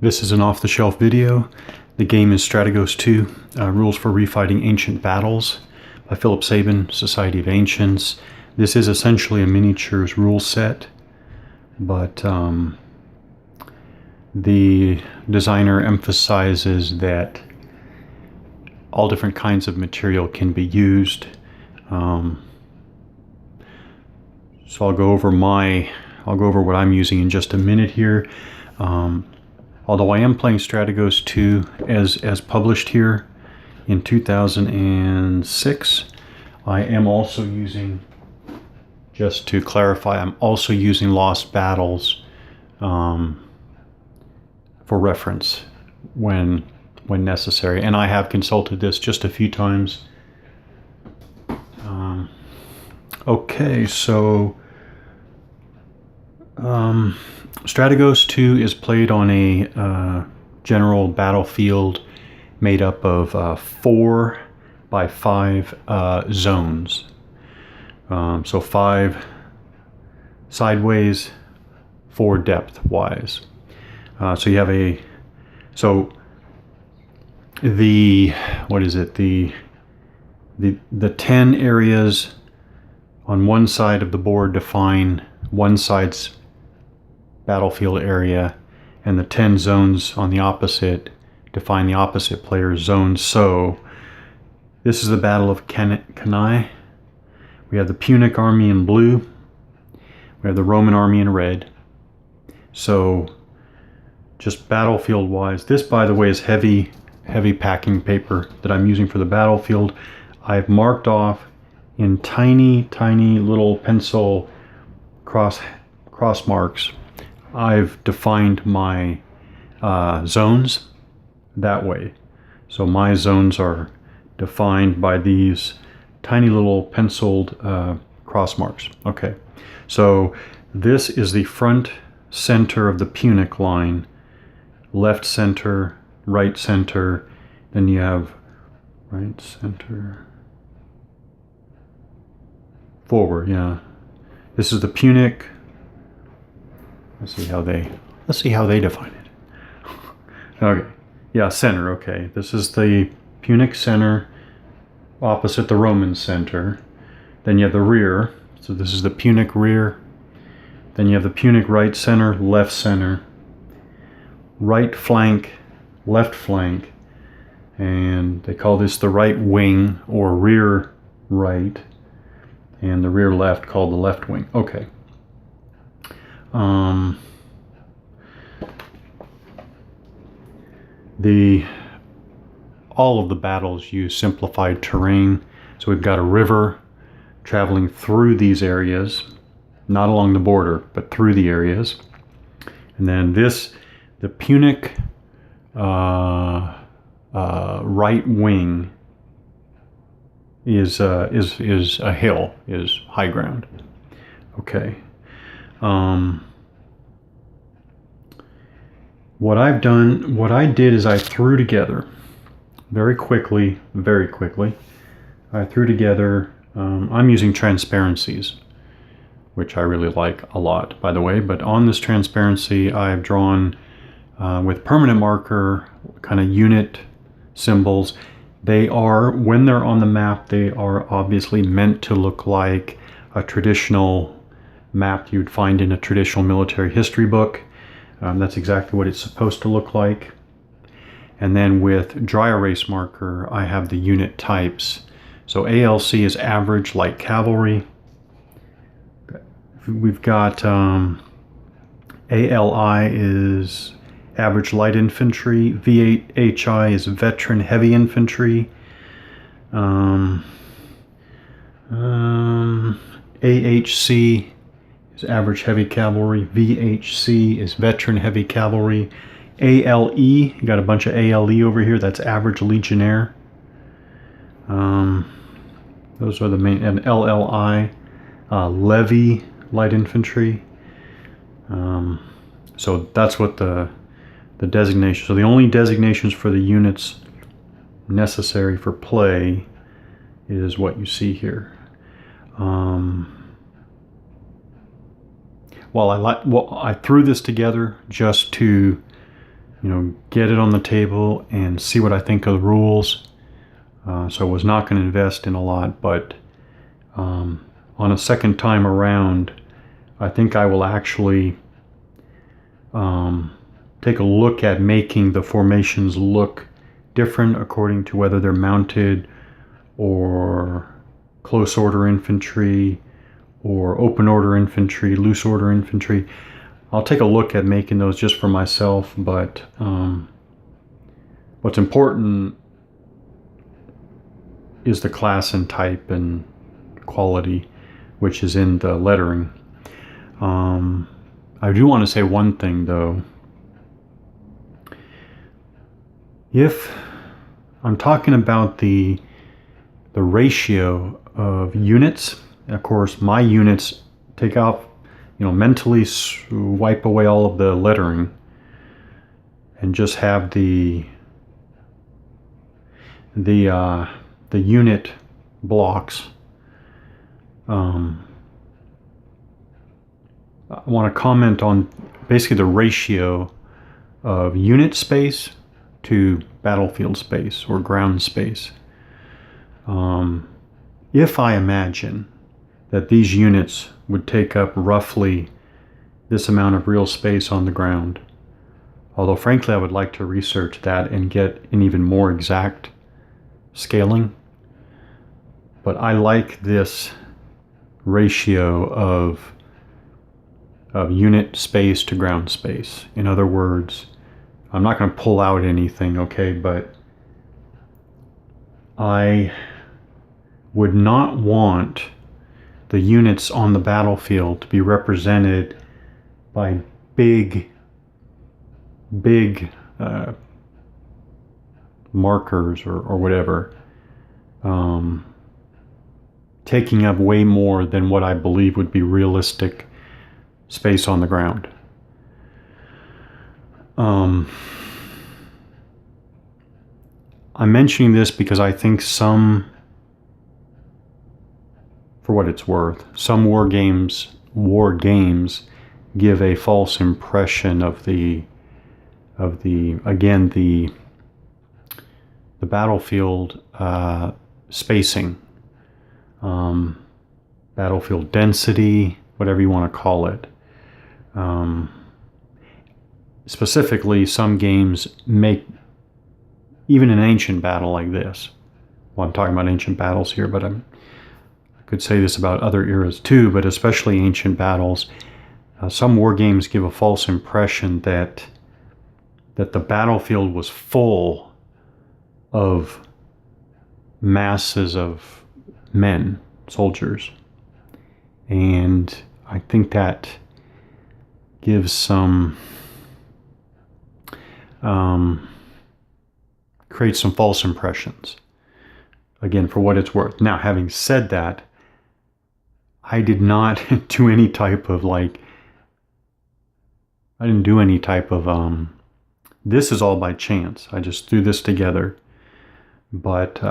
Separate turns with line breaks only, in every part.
This is an off-the-shelf video. The game is Strategos 2, Rules for Refighting Ancient Battles by Philip Sabin, Society of Ancients. This is essentially a miniatures rule set, but the designer emphasizes that all different kinds of material can be used. So I'll go over what I'm using in just a minute here. Although I am playing Strategos 2 as published here in 2006, I am also using, just to clarify, I'm also using Lost Battles for reference when necessary, and I have consulted this just a few times. Okay, so Strategos 2 is played on a general battlefield made up of 4 by 5 zones. So 5 sideways, 4 depth-wise. So you have the 10 areas on one side of the board define one side's battlefield area, and the 10 zones on the opposite define the opposite player's zones. So this is the Battle of Cannae. We have the Punic army in blue. We have the Roman army in red. So just battlefield wise, this, by the way, is heavy packing paper that I'm using for the battlefield. I've marked off in tiny little pencil cross marks. I've defined my zones that way. So my zones are defined by these tiny little penciled cross marks. Okay, so this is the front center of the Punic line. Left center, right center, then you have right center, forward, yeah. This is the Punic. Let's see how they define it. Okay, yeah, center, okay. This is the Punic center opposite the Roman center. Then you have the rear, so this is the Punic rear. Then you have the Punic right center, left center, right flank, left flank, and they call this the right wing or rear right, and the rear left called the left wing. Okay. All of the battles use simplified terrain. So we've got a river traveling through these areas, not along the border, but through the areas. And then the Punic right wing is a hill, is high ground. Okay. What I did is I threw together very quickly, I threw together, I'm using transparencies, which I really like a lot, by the way, but on this transparency I've drawn with permanent marker kind of unit symbols. They are, when they're on the map, they are obviously meant to look like a traditional map you'd find in a traditional military history book. That's exactly what it's supposed to look like. And then with dry erase marker, I have the unit types. So ALC is average light cavalry. We've got ALI is average light infantry. VHI is veteran heavy infantry. AHC is average heavy cavalry. VHC is veteran heavy cavalry. ALE, you got a bunch of ALE over here, that's average legionnaire. Those are the main, and LLI, levy light infantry. So that's what the designation, so the only designations for the units necessary for play is what you see here. I threw this together just to get it on the table and see what I think of the rules. So I was not going to invest in a lot, but on a second time around, I think I will actually take a look at making the formations look different according to whether they're mounted or close order infantry or open order infantry, loose order infantry. I'll take a look at making those just for myself, but what's important is the class and type and quality, which is in the lettering. I do want to say one thing though. If I'm talking about the ratio of units, of course my units take out, mentally wipe away all of the lettering and just have the unit blocks. I want to comment on basically the ratio of unit space to battlefield space or ground space. If I imagine that these units would take up roughly this amount of real space on the ground, although frankly I would like to research that and get an even more exact scaling, but I like this ratio of unit space to ground space. In other words, I'm not going to pull out anything, okay, but I would not want the units on the battlefield to be represented by big markers or whatever, taking up way more than what I believe would be realistic space on the ground. I'm mentioning this because I think for what it's worth, some war games give a false impression of the battlefield spacing, battlefield density, whatever you want to call it. Specifically, some games make, even an ancient battle like this, well, I'm talking about ancient battles here, but I could say this about other eras too, but especially ancient battles, some war games give a false impression that the battlefield was full of masses of men, soldiers. And I think that gives creates some false impressions. Again, for what it's worth. Now, having said that, I did not do any type of this is all by chance. I just threw this together. But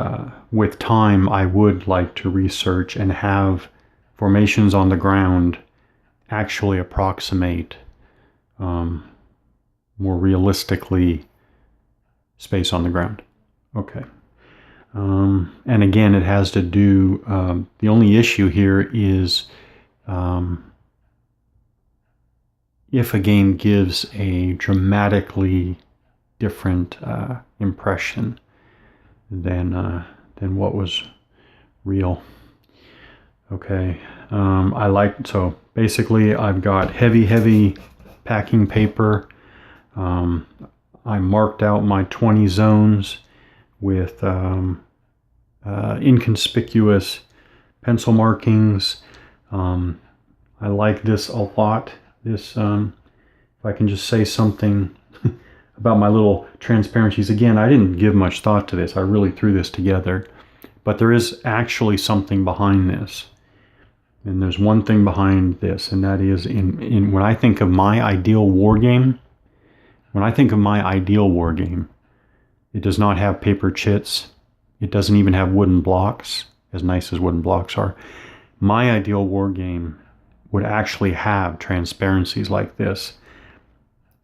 with time, I would like to research and have formations on the ground actually approximate more realistically space on the ground. Okay. And again, it has to do, the only issue here is if a game gives a dramatically different impression than what was real. Okay, so basically I've got heavy packing paper. I marked out my 20 zones with inconspicuous pencil markings. I like this a lot. This, if I can just say something about my little transparencies. Again, I didn't give much thought to this. I really threw this together. But there is actually something behind this. And there's one thing behind this, and that is when I think of my ideal war game, it does not have paper chits. It doesn't even have wooden blocks, as nice as wooden blocks are. My ideal war game would actually have transparencies like this.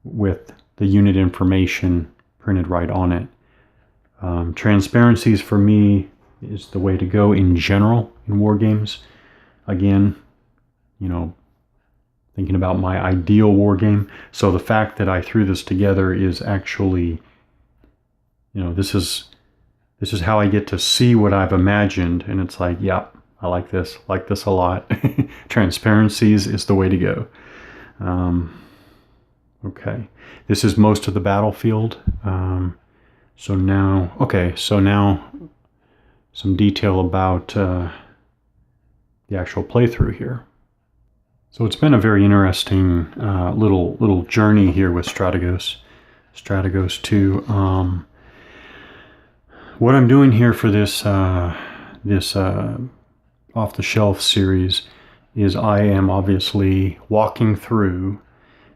with the unit information printed right on it. Transparencies for me is the way to go in general in war games. Again, you know, thinking about my ideal war game. So the fact that I threw this together is actually, you know, this is how I get to see what I've imagined, and it's like, yeah, I like this a lot. Transparencies is the way to go. Okay, this is most of the battlefield. So now some detail about the actual playthrough here. So it's been a very interesting little journey here with Strategos 2. What I'm doing here for this off-the-shelf series is I am obviously walking through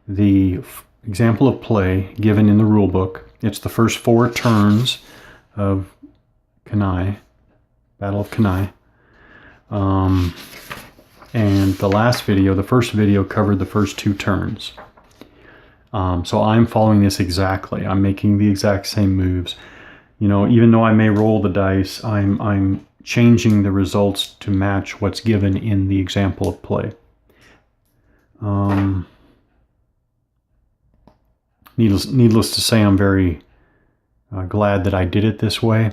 the example of play given in the rule book. It's the first 4 turns of Cannae, Battle of Cannae. And the first video covered the first 2 turns. So I'm following this exactly. I'm making the exact same moves. You know, even though I may roll the dice, I'm changing the results to match what's given in the example of play. Needless to say, I'm very glad that I did it this way.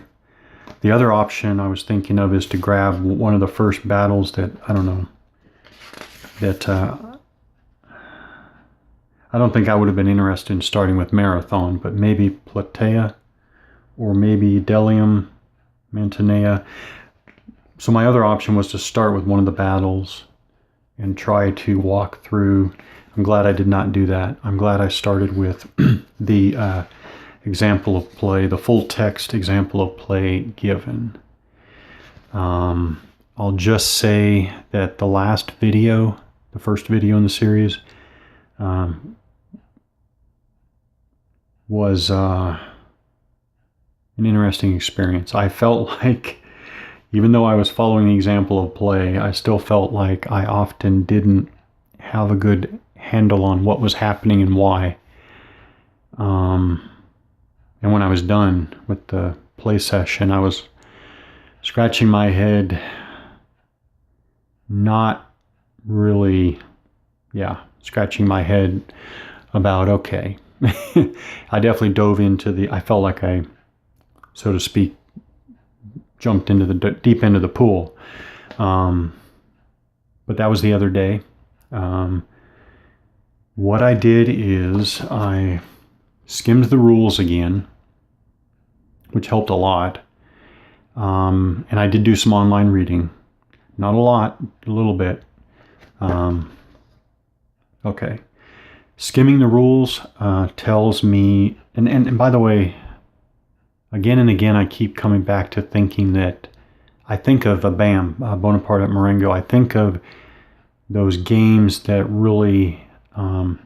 The other option I was thinking of is to grab one of the first battles that, I don't know, that I don't think I would have been interested in starting with Marathon, but maybe Platea or maybe Delium, Mantinea. So my other option was to start with one of the battles and try to walk through. I'm glad I did not do that. I'm glad I started with the example of play, the full text example of play given. I'll just say that the last video, the first video in the series, was an interesting experience. I felt like, even though I was following the example of play, I still felt like I often didn't have a good handle on what was happening and why. And when I was done with the play session, I was scratching my head, not really, scratching my head about, okay. I definitely dove into I felt like I, so to speak, jumped into the deep end of the pool. But that was the other day. What I did is I skimmed the rules again, which helped a lot. And I did do some online reading. Not a lot, a little bit. Okay. Skimming the rules tells me, and by the way, again and again I keep coming back to thinking that I think of Bonaparte at Marengo. I think of those games that really, I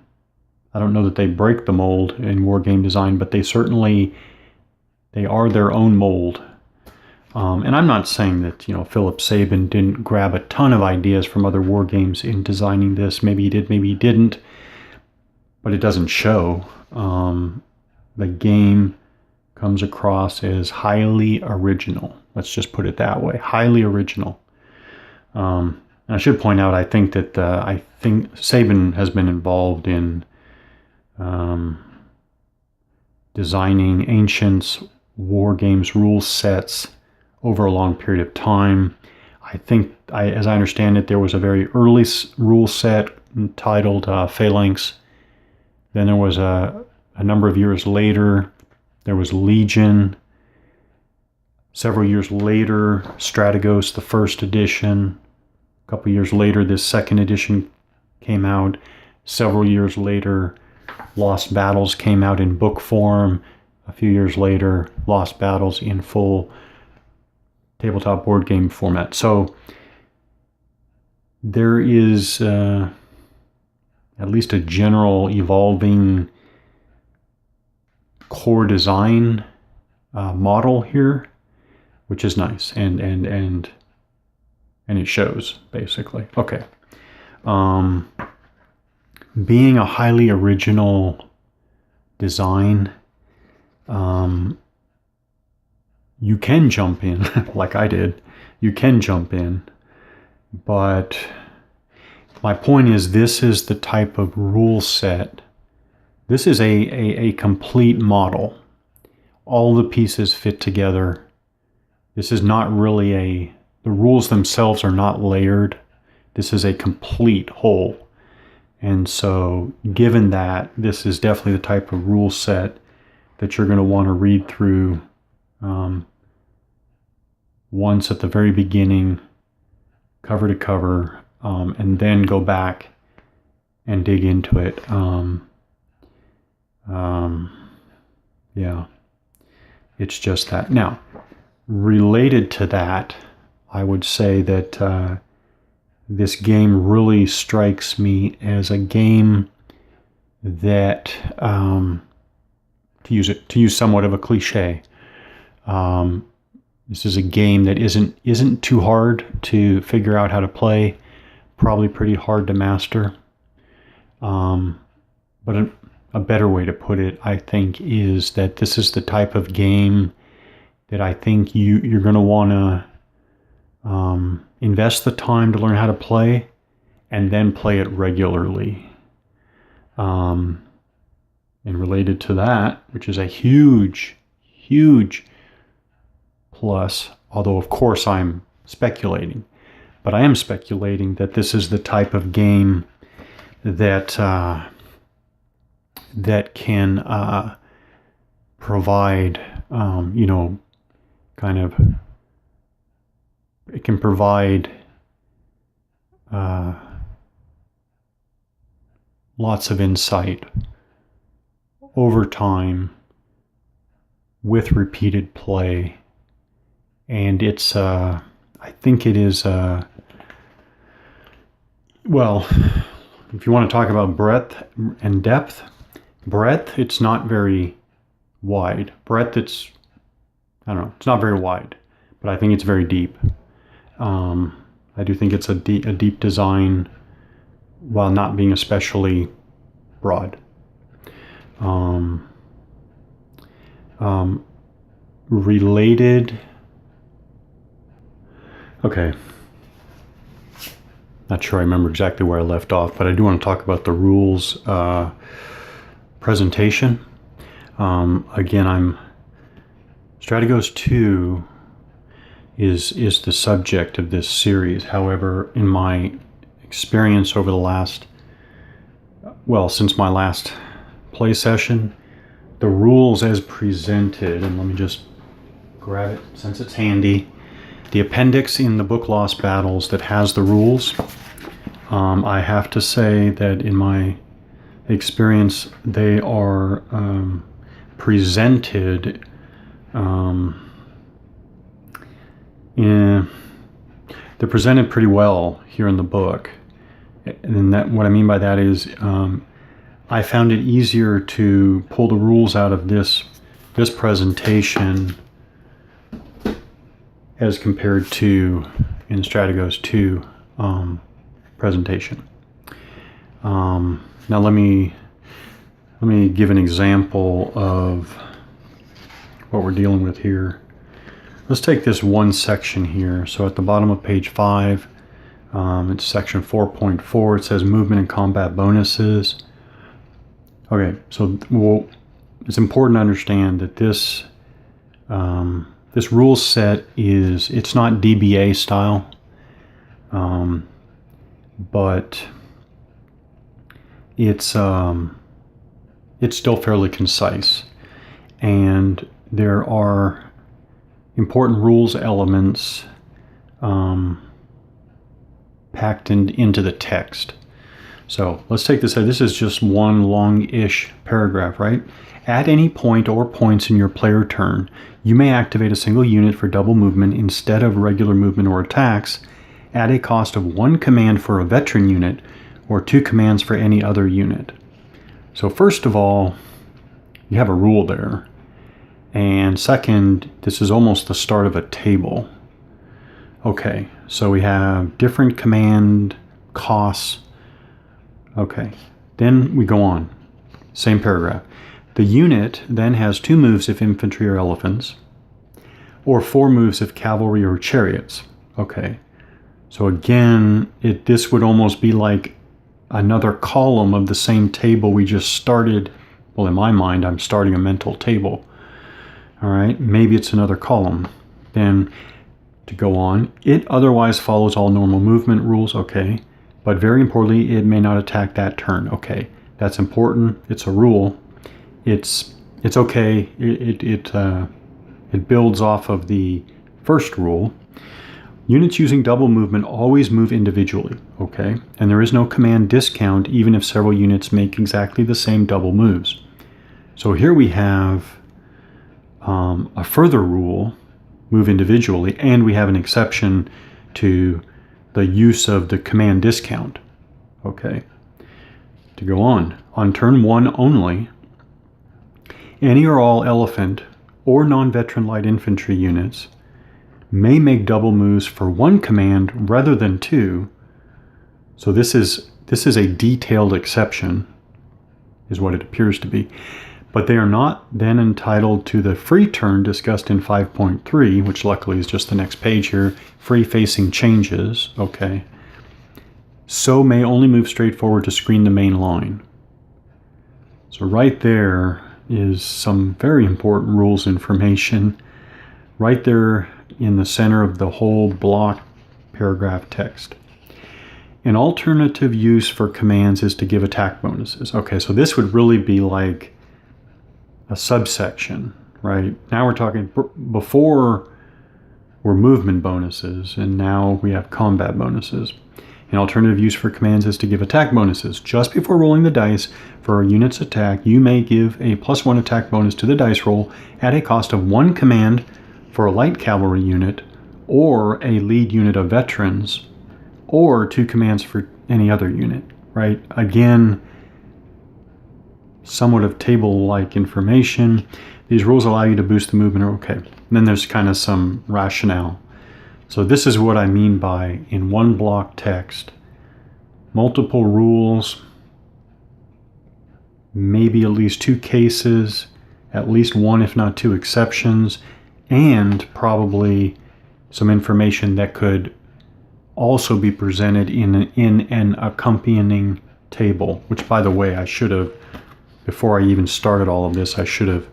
don't know that they break the mold in war game design, but they are their own mold. And I'm not saying that, Philip Sabin didn't grab a ton of ideas from other war games in designing this. Maybe he did, maybe he didn't, but it doesn't show. The game comes across as highly original. Let's just put it that way, highly original. And I should point out, I think Sabin has been involved in designing Ancients war games rule sets over a long period of time. I think, as I understand it, there was a very early rule set titled Phalanx. Then there was a number of years later, there was Legion. Several years later, Strategos, the first edition. A couple years later, this second edition came out. Several years later, Lost Battles came out in book form. A few years later, Lost Battles in full tabletop board game format. So there is at least a general evolving core design model here, which is nice, and it shows basically. Okay, being a highly original design. You can jump in, like I did. You can jump in. But my point is, this is the type of rule set. This is a complete model. All the pieces fit together. This is not really the rules themselves are not layered. This is a complete whole. And so given that, this is definitely the type of rule set that you're going to want to read through once at the very beginning, cover to cover, and then go back and dig into it. Yeah, it's just that. Now, related to that, I would say that this game really strikes me as a game that, to use somewhat of a cliche, this is a game that isn't too hard to figure out how to play, probably pretty hard to master. But a better way to put it, I think, is that this is the type of game that I think you're going to want to invest the time to learn how to play, and then play it regularly. And related to that, which is a huge, huge plus, although of course I'm speculating, but I am speculating that this is the type of game that that can provide, it can provide lots of insight over time with repeated play. And it's, I think it is, well, if you want to talk about breadth and depth, breadth, it's not very wide. Breadth, it's not very wide, but I think it's very deep. I do think it's a deep design while not being especially broad. Related. Okay. Not sure I remember exactly where I left off, but I do want to talk about the rules presentation. Again, Strategos 2 is the subject of this series. However, in my experience over the last, since my last play session, the rules as presented, and let me just grab it since it's handy, the appendix in the book Lost Battles that has the rules, I have to say that in my experience, they are presented they're presented pretty well here in the book. And that, what I mean by that is, I found it easier to pull the rules out of this presentation as compared to in Strategos 2 presentation. Now let me give an example of what we're dealing with here. Let's take this one section here. So at the bottom of page 5, it's section 4.4. It says movement and combat bonuses. Okay, so it's important to understand that this rule set it's not DBA style, but it's still fairly concise, and there are important rules elements packed into the text. So let's take this. This is just one long-ish paragraph, right? At any point or points in your player turn, you may activate a single unit for double movement instead of regular movement or attacks at a cost of 1 command for a veteran unit or 2 commands for any other unit. So first of all, you have a rule there. And second, this is almost the start of a table. Okay, so we have different command costs. Okay, then we go on. Same paragraph. The unit then has 2 moves if infantry or elephants, or 4 moves if cavalry or chariots. Okay, so again, this would almost be like another column of the same table we just started. Well, in my mind, I'm starting a mental table. All right, maybe it's another column. Then to go on, it otherwise follows all normal movement rules. Okay, but very importantly, it may not attack that turn. Okay, that's important. It's a rule. It's okay. It builds off of the first rule. Units using double movement always move individually, okay? And there is no command discount even if several units make exactly the same double moves. So here we have a further rule, move individually, and we have an exception to the use of the command discount, okay? To go on turn 1 only, any or all elephant or non-veteran light infantry units may make double moves for 1 command rather than 2. So this is a detailed exception, is what it appears to be. But they are not then entitled to the free turn discussed in 5.3, which luckily is just the next page here, free facing changes, okay. So may only move straight forward to screen the main line. So right there is some very important rules information right there in the center of the whole block paragraph text. An alternative use for commands is to give attack bonuses. Okay, so this would really be like a subsection, right? Now we're talking, before were movement bonuses, and now we have combat bonuses. An alternative use for commands is to give attack bonuses. Just before rolling the dice for a unit's attack, you may give a +1 attack bonus to the dice roll at a cost of 1 command for a light cavalry unit, or a lead unit of veterans, or 2 commands for any other unit, right? Again, somewhat of table-like information. These rules allow you to boost the movement. Okay, and then there's kind of some rationale. So this is what I mean by, in one block text, multiple rules, maybe at least 2 cases, at least 1 if not 2 exceptions, and probably some information that could also be presented in an accompanying table, which, by the way, I should have, before I even started all of this, I should have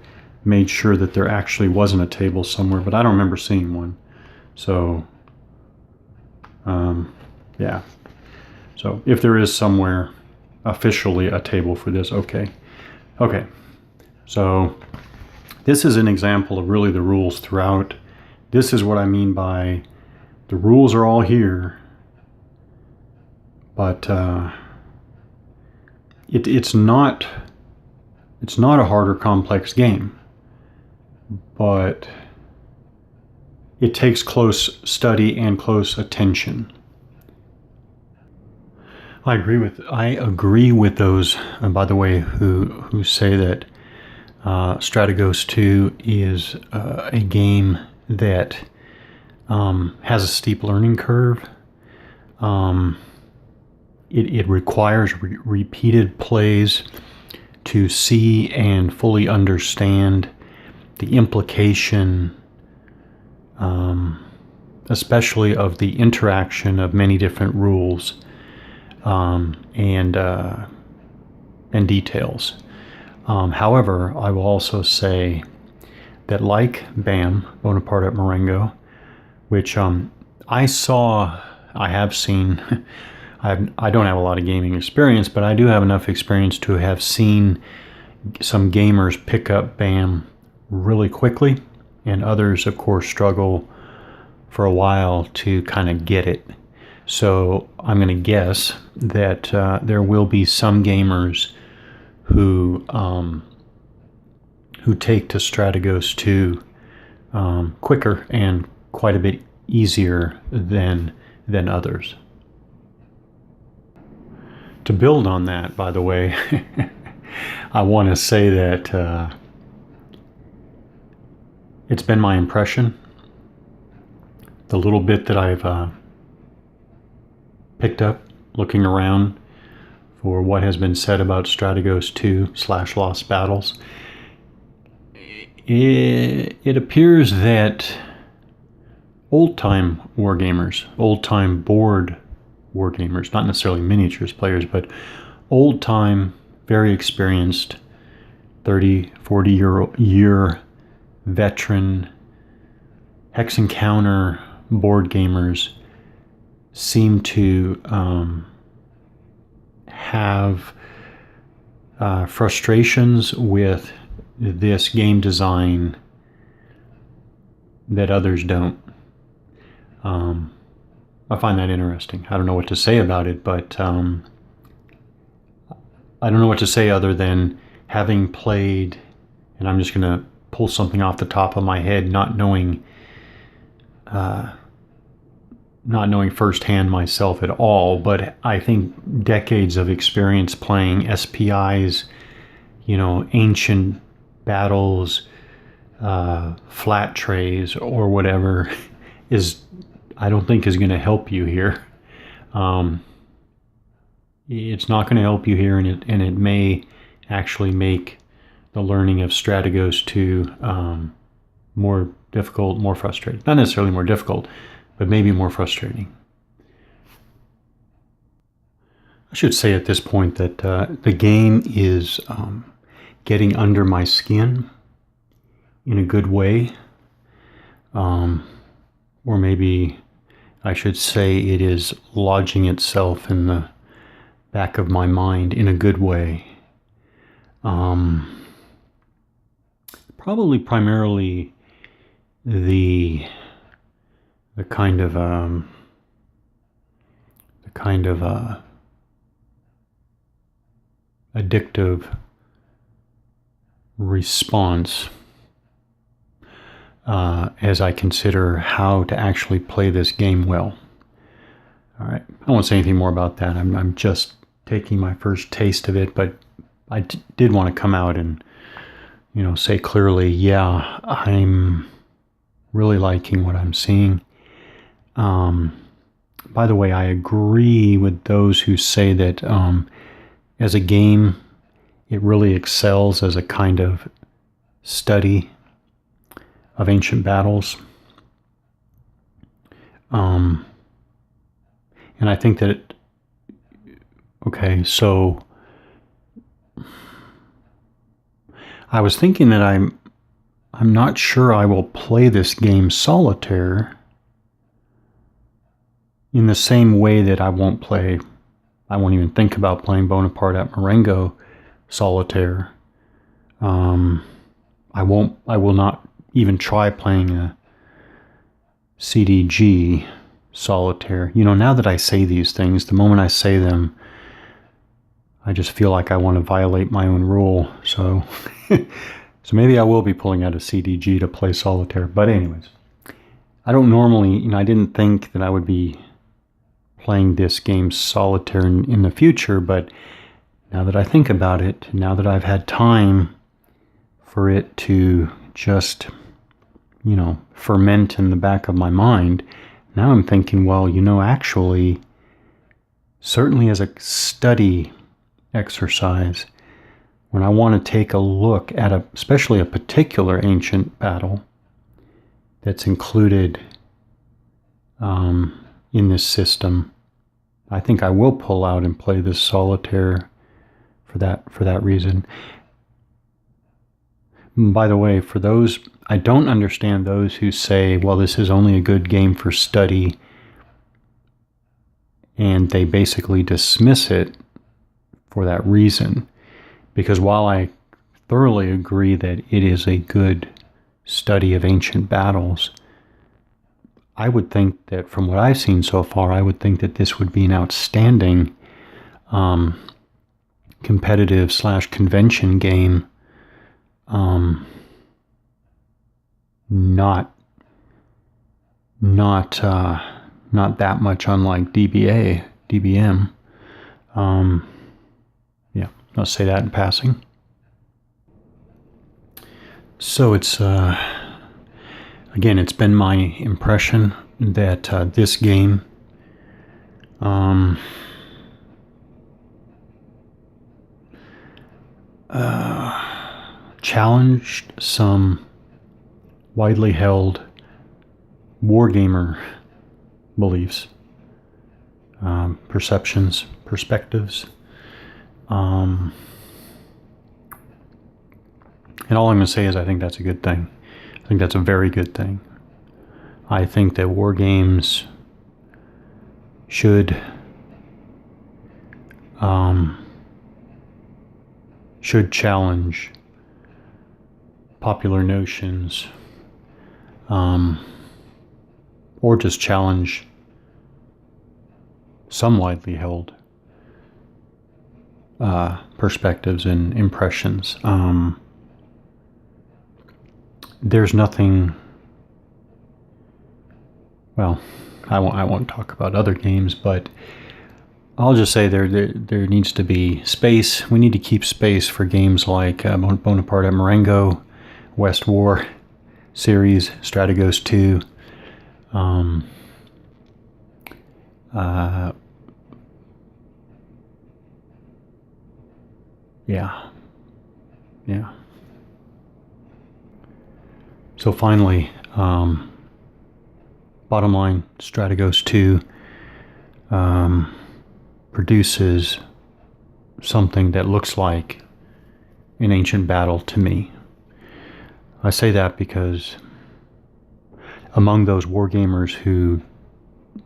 made sure that there actually wasn't a table somewhere, but I don't remember seeing one. So, yeah. So if there is somewhere officially a table for this, okay. Okay, so this is an example of really the rules throughout. This is what I mean by the rules are all here, but it's not a hard or complex game, but it takes close study and close attention. I agree with those, by the way, who say that Strategos 2 is a game that has a steep learning curve. It requires repeated plays to see and fully understand the implication, especially of the interaction of many different rules and details. However, I will also say that, like BAM, Bonaparte at Marengo, which I have seen, I don't have a lot of gaming experience, but I do have enough experience to have seen some gamers pick up BAM really quickly, and others, of course, struggle for a while to kind of get it. So I'm going to guess that there will be some gamers who take to Strategos 2 quicker and quite a bit easier than others. To build on that, by the way, I want to say that it's been my impression, the little bit that I've picked up looking around for what has been said about Strategos 2 / Lost Battles, it appears that old-time wargamers, old-time board wargamers, not necessarily miniatures players, but old-time, very experienced, 30, 40-year veteran Hex Encounter board gamers seem to have frustrations with this game design that others don't. I find that interesting. I don't know what to say about it, but I don't know what to say other than having played, and I'm just going to pull something off the top of my head, not knowing firsthand myself at all, but I think decades of experience playing SPIs, ancient battles, flat trays, or whatever, I don't think is going to help you here. It's not going to help you here, and it may actually make the learning of Strategos 2 more difficult, more frustrating. Not necessarily more difficult, but maybe more frustrating. I should say at this point that the game is getting under my skin in a good way. Or maybe I should say it is lodging itself in the back of my mind in a good way. Probably primarily the kind of addictive response as I consider how to actually play this game well. All right, I won't say anything more about that. I'm just taking my first taste of it, but I did want to come out and say clearly, yeah, I'm really liking what I'm seeing. By the way, I agree with those who say that as a game, it really excels as a kind of study of ancient battles. And I think that, okay, so I was thinking that I'm not sure I will play this game solitaire in the same way that I won't even think about playing Bonaparte at Marengo solitaire. I will not even try playing a CDG solitaire. Now that I say these things, the moment I say them, I just feel like I want to violate my own rule. So maybe I will be pulling out a CDG to play solitaire. But anyways, I don't normally, I didn't think that I would be playing this game solitaire in the future, but now that I think about it, now that I've had time for it to just, ferment in the back of my mind, now I'm thinking, well, actually, certainly as a study exercise, when I want to take a look at especially a particular ancient battle that's included in this system, I think I will pull out and play this solitaire for that reason. By the way, for those, I don't understand those who say, well, this is only a good game for study, and they basically dismiss it for that reason. Because while I thoroughly agree that it is a good study of ancient battles, I would think that from what I've seen so far, I would think that this would be an outstanding competitive / convention game. Not that much unlike DBM. Yeah, I'll say that in passing. So it's again, it's been my impression that this game challenged some widely held wargamer beliefs, perceptions, perspectives. And all I'm going to say is I think that's a good thing. I think that's a very good thing. I think that war games should challenge popular notions, or just challenge some widely held perspectives and impressions. There's nothing. Well, I won't talk about other games, but I'll just say there needs to be space. We need to keep space for games like Bonaparte at Marengo, West War series, Strategos 2. Yeah. So finally, bottom line, Strategos 2 produces something that looks like an ancient battle to me. I say that because among those wargamers who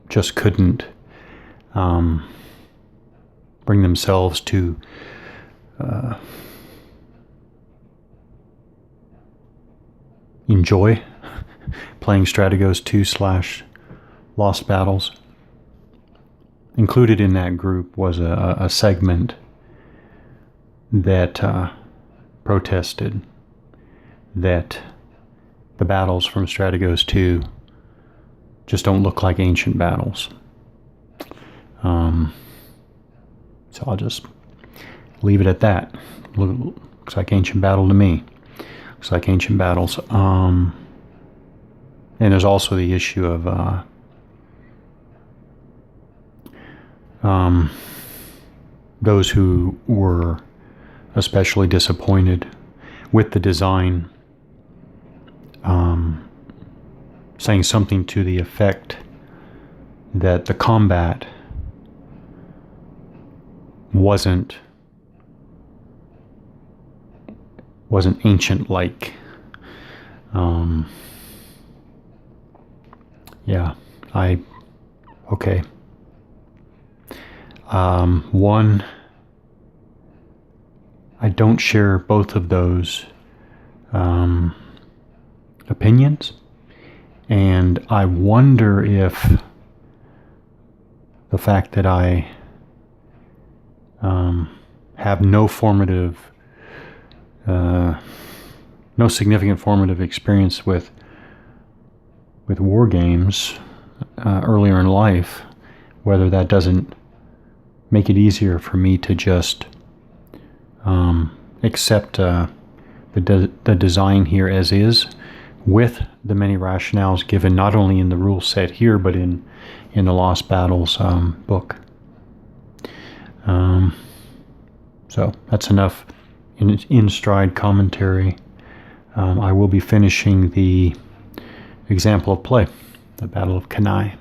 just couldn't bring themselves to enjoy playing Strategos 2/Lost Battles, included in that group was a segment that protested that the battles from Strategos 2 just don't look like ancient battles. So I'll just leave it at that. Looks like ancient battle to me. Looks like ancient battles. And there's also the issue of those who were especially disappointed with the design, saying something to the effect that the combat wasn't ancient-like. Okay. One, I don't share both of those opinions, and I wonder if the fact that I have no significant formative experience with war games earlier in life, whether that doesn't make it easier for me to just accept the design here as is, with the many rationales given not only in the rule set here but in the Lost Battles book. So that's enough in stride commentary. I will be finishing the example of play, the Battle of Cannae.